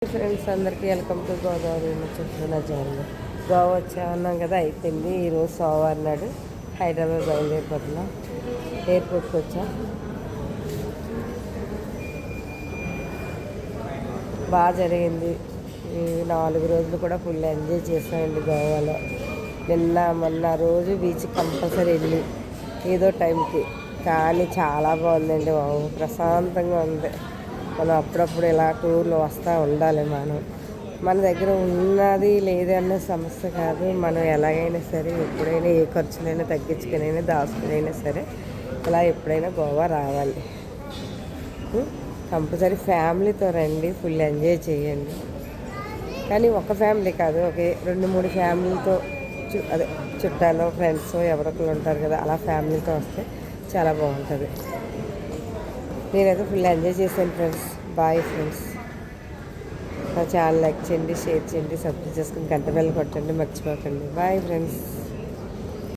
Friends అందరికీ welcome to Godavari చుట్టూ నా ఛానల్. గోవా వచ్చా అన్నాం కదా, అయిపోయింది. ఈరోజు సోమవారం నాడు హైదరాబాద్ బయలుదేరిపోతున్నాం. ఎయిర్పోర్ట్కి వచ్చా. బాగా జరిగింది. ఈ 4 రోజులు కూడా ఫుల్ ఎంజాయ్ చేసామండి గోవాలో. నిన్న మొన్న రోజు బీచ్ కంపల్సరీ వెళ్ళి ఏదో టైంకి, కానీ చాలా బాగుందండి బాబు. ప్రశాంతంగా ఉంది. మనం అప్పుడప్పుడు ఇలా టూర్లు వస్తూ ఉండాలి. మన దగ్గర ఉన్నది లేదన్న సమస్య కాదు. మనం ఎలాగైనా సరే, ఎప్పుడైనా ఏ ఖర్చునైనా తగ్గించుకునైనా దాచుకునైనా సరే ఇలా ఎప్పుడైనా గోవా రావాలి. కంపల్సరీ ఫ్యామిలీతో రండి, ఫుల్ ఎంజాయ్ చేయండి. కానీ ఒక ఫ్యామిలీ కాదు, ఒకే 2-3 ఫ్యామిలీతో, అదే చుట్టాలు ఫ్రెండ్స్ ఎవరొకరు ఉంటారు కదా, అలా ఫ్యామిలీతో వస్తే చాలా బాగుంటుంది. నేనైతే ఫుల్ ఎంజాయ్ చేశాను ఫ్రెండ్స్. Bye friends. నా ఛానల్ లైక్ చేయండి, షేర్ చేయండి, సబ్స్క్రైబ్ చేసుకుని గంట బెల్ కొట్టండి, మర్చిపోకండి. Bye friends.